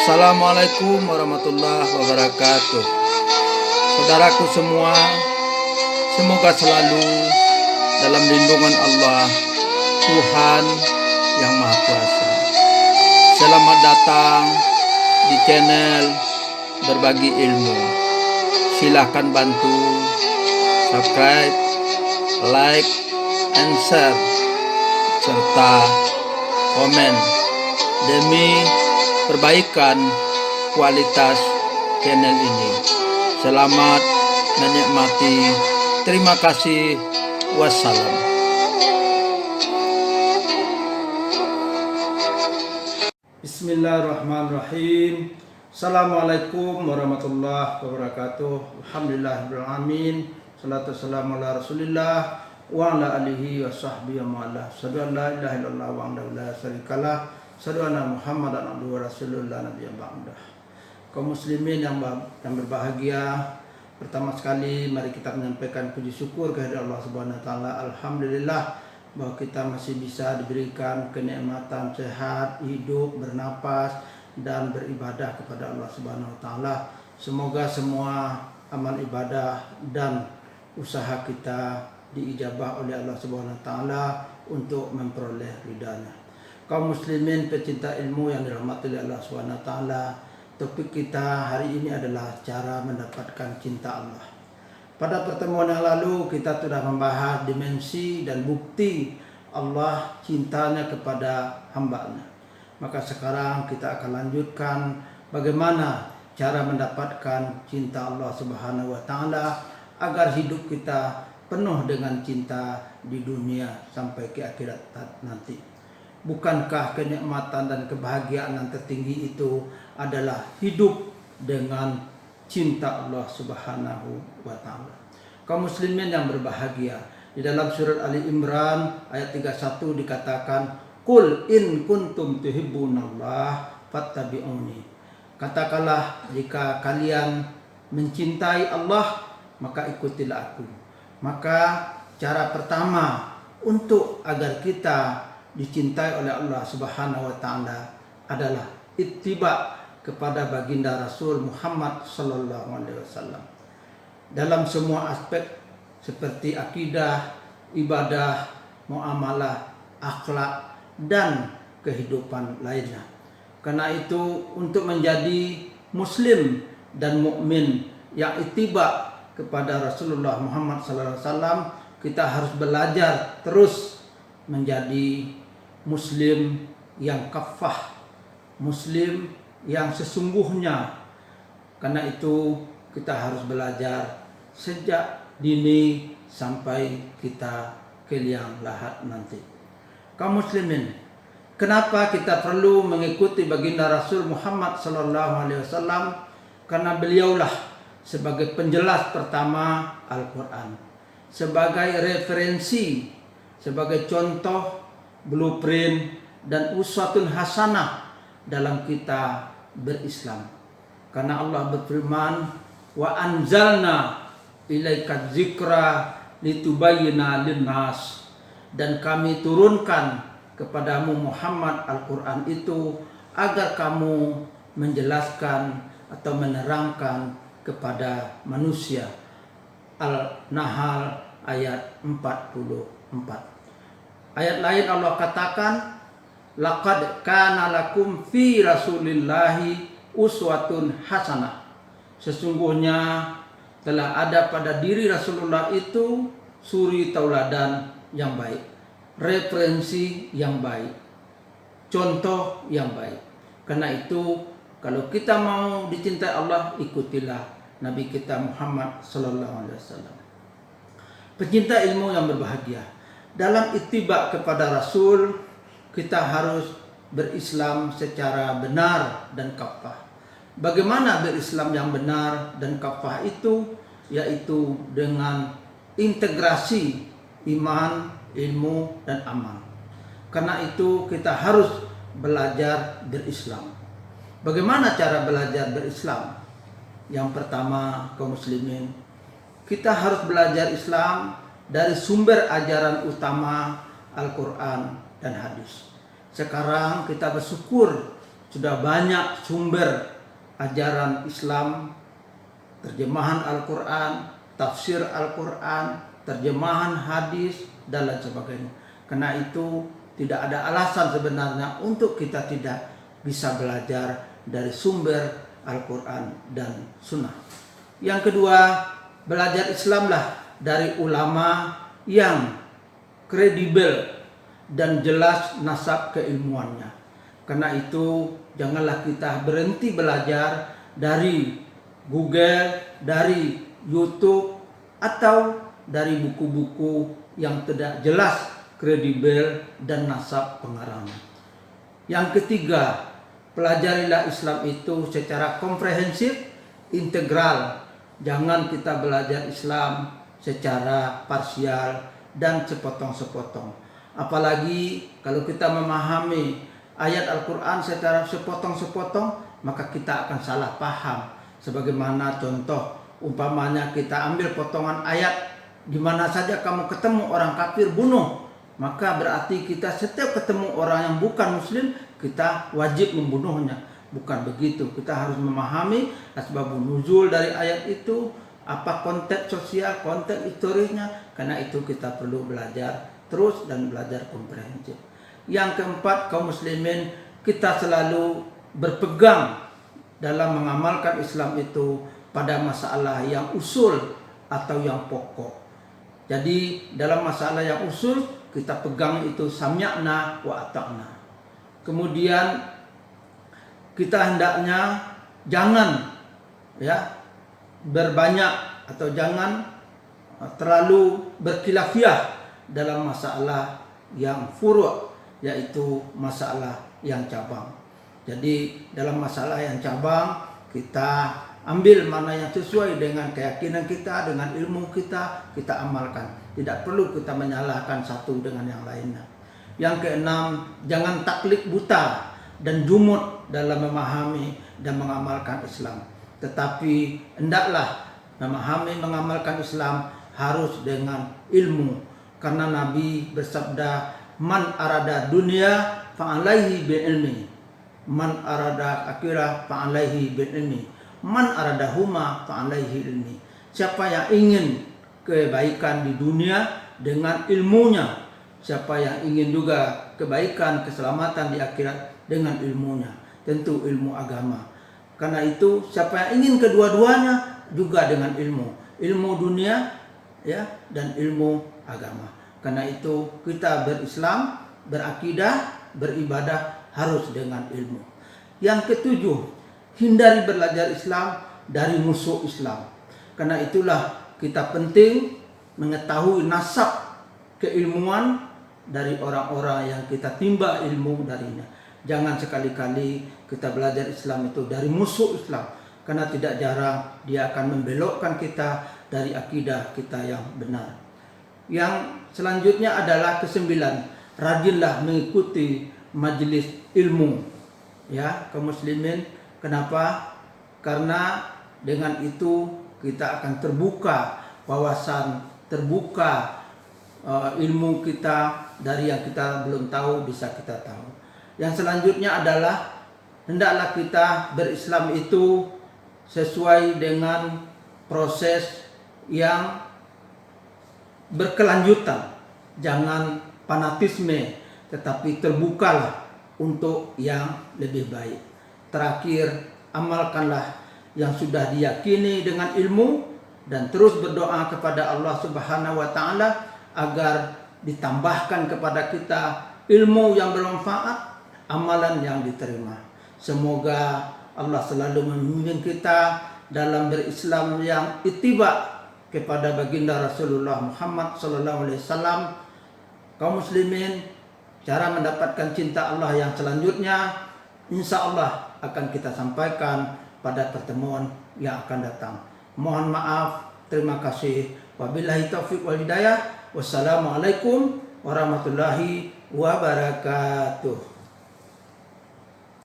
Assalamualaikum warahmatullahi wabarakatuh. Saudaraku semua, semoga selalu dalam lindungan Allah, Tuhan yang Maha Kuasa. Selamat datang di channel Berbagi Ilmu. Silahkan bantu subscribe, like, and share, serta komen demi perbaikan kualitas channel ini. Selamat menikmati. Terima kasih. Wassalam. Bismillahirrahmanirrahim. Assalamualaikum warahmatullahi wabarakatuh. Alhamdulillahirrahmanirrahim. Salatu wassalamu ala rasulillah wa ala alihi wa sahbihi wa ala. Asyhadu an la ilaha illallah wa la syarikalah. Asyhadu anna Muhammadan abduhu wa rasulullah nabiyyan ba'dah. Kaum muslimin yang berbahagia, pertama sekali mari kita menyampaikan puji syukur kehadirat Allah Subhanahu wa taala. Alhamdulillah bahwa kita masih bisa diberikan kenikmatan sehat, hidup, bernapas dan beribadah kepada Allah Subhanahu wa taala. Semoga semua amal ibadah dan usaha kita diijabah oleh Allah Subhanahu wa taala untuk memperoleh ridha-Nya. Kaum muslimin pecinta ilmu yang dirahmati oleh Allah Subhanahu wa taala, topik kita hari ini adalah cara mendapatkan cinta Allah. Pada pertemuan yang lalu kita sudah membahas dimensi dan bukti Allah cintanya kepada hamba-Nya. Maka sekarang kita akan lanjutkan bagaimana cara mendapatkan cinta Allah Subhanahu wa taala agar hidup kita penuh dengan cinta di dunia sampai ke akhirat nanti. Bukankah kenikmatan dan kebahagiaan yang tertinggi itu adalah hidup dengan cinta Allah Subhanahu wa taala. Kaum muslimin yang berbahagia, di dalam surat Ali Imran ayat 31 dikatakan, "Qul in kuntum tuhibbunallah fattabi'uni." Katakanlah, jika kalian mencintai Allah, maka ikutilah aku. Maka cara pertama untuk agar kita dicintai oleh Allah Subhanahu wa taala adalah ittiba kepada baginda Rasul Muhammad sallallahu alaihi wasallam. Dalam semua aspek seperti akidah, ibadah, muamalah, akhlak dan kehidupan lainnya. Karena itu untuk menjadi muslim dan mukmin yang ittiba kepada Rasulullah Muhammad sallallahu alaihi wasallam, kita harus belajar terus menjadi muslim yang kafah, muslim yang sesungguhnya. Karena itu kita harus belajar sejak dini sampai kita ke liang lahat nanti. Kaum muslimin, kenapa kita perlu mengikuti baginda Rasul Muhammad sallallahu alaihi wasallam? Karena beliaulah sebagai penjelas pertama Al-Quran, sebagai referensi, sebagai contoh, blueprint dan uswatun hasanah dalam kita berislam. Karena Allah berfirman, wa anzalna ilaika dzikra litubayyana linnas, dan kami turunkan kepadamu Muhammad Al-Quran itu agar kamu menjelaskan atau menerangkan kepada manusia. Al-Nahl ayat 44. Ayat lain Allah katakan, laqad kana lakum fi rasulillahi uswatun hasanah. Sesungguhnya telah ada pada diri Rasulullah itu suri tauladan yang baik, referensi yang baik, contoh yang baik. Karena itu kalau kita mau dicintai Allah, ikutilah Nabi kita Muhammad sallallahu alaihi wasallam. Pecinta ilmu yang berbahagia, dalam ittiba kepada Rasul, kita harus berislam secara benar dan kafah. Bagaimana berislam yang benar dan kafah itu? Yaitu dengan integrasi iman, ilmu, dan amal. Karena itu kita harus belajar berislam. Bagaimana cara belajar berislam? Yang pertama, kaum muslimin, kita harus belajar Islam dari sumber ajaran utama Al-Quran dan hadis. Sekarang kita bersyukur sudah banyak sumber ajaran Islam, terjemahan Al-Quran, tafsir Al-Quran, terjemahan hadis, dan lain sebagainya. Karena itu tidak ada alasan sebenarnya untuk kita tidak bisa belajar dari sumber Al-Quran dan Sunnah. Yang kedua, belajar Islamlah dari ulama yang kredibel dan jelas nasab keilmuannya. Karena itu janganlah kita berhenti belajar dari Google, dari YouTube, atau dari buku-buku yang tidak jelas kredibel dan nasab pengarangnya. Yang ketiga, pelajarilah Islam itu secara komprehensif, integral. Jangan kita belajar Islam secara parsial dan sepotong-sepotong. Apalagi kalau kita memahami ayat Al-Quran secara sepotong-sepotong, maka kita akan salah paham. Sebagaimana contoh, umpamanya kita ambil potongan ayat, di mana saja kamu ketemu orang kafir, bunuh. Maka berarti kita setiap ketemu orang yang bukan muslim, kita wajib membunuhnya. Bukan begitu. Kita harus memahami asbabun nuzul dari ayat itu, apa konteks sosial, konteks historisnya. Karena itu kita perlu belajar terus dan belajar komprehensif. Yang keempat, kaum muslimin, kita selalu berpegang dalam mengamalkan Islam itu pada masalah yang usul atau yang pokok. Jadi dalam masalah yang usul kita pegang itu sami'na wa ata'na. Kemudian kita hendaknya jangan berbanyak atau jangan terlalu berkhilafiyah dalam masalah yang furu', yaitu masalah yang cabang. Jadi dalam masalah yang cabang kita ambil mana yang sesuai dengan keyakinan kita, dengan ilmu kita, kita amalkan. Tidak perlu kita menyalahkan satu dengan yang lainnya. Yang keenam, jangan taklid buta dan jumud dalam memahami dan mengamalkan Islam. Tetapi hendaklah memahami, mengamalkan Islam harus dengan ilmu. Karena Nabi bersabda, man arada dunia fa'alaihi bi'ilmi, man arada akhirah fa'alaihi bi'ilmi, man arada huma fa'alaihi ilmi. Siapa yang ingin kebaikan di dunia dengan ilmunya, siapa yang ingin juga kebaikan, keselamatan di akhirat dengan ilmunya, tentu ilmu agama. Karena itu siapa yang ingin kedua-duanya juga dengan ilmu dunia dan ilmu agama. Karena itu kita berislam, berakidah, beribadah harus dengan ilmu. Yang ketujuh, hindari belajar Islam dari musuh Islam. Karena itulah kita penting mengetahui nasab keilmuan dari orang-orang yang kita timba ilmu darinya. Jangan sekali-kali kita belajar Islam itu dari musuh Islam. Karena tidak jarang dia akan membelokkan kita dari akidah kita yang benar. Yang selanjutnya adalah kesembilan, rajinlah mengikuti majelis ilmu. Ya, kaum muslimin, kenapa? Karena dengan itu kita akan terbuka wawasan, terbuka ilmu kita, dari yang kita belum tahu bisa kita tahu. Yang selanjutnya adalah hendaklah kita berislam itu sesuai dengan proses yang berkelanjutan. Jangan fanatisme, tetapi terbukalah untuk yang lebih baik. Terakhir, amalkanlah yang sudah diyakini dengan ilmu dan terus berdoa kepada Allah Subhanahu wa taala agar ditambahkan kepada kita ilmu yang bermanfaat, amalan yang diterima. Semoga Allah selalu membimbing kita dalam berislam yang ittiba kepada baginda Rasulullah Muhammad SAW. Kaum muslimin, cara mendapatkan cinta Allah yang selanjutnya insya Allah akan kita sampaikan pada pertemuan yang akan datang. Mohon maaf, terima kasih. Wabillahi taufiq wal hidayah. Wassalamualaikum warahmatullahi wabarakatuh.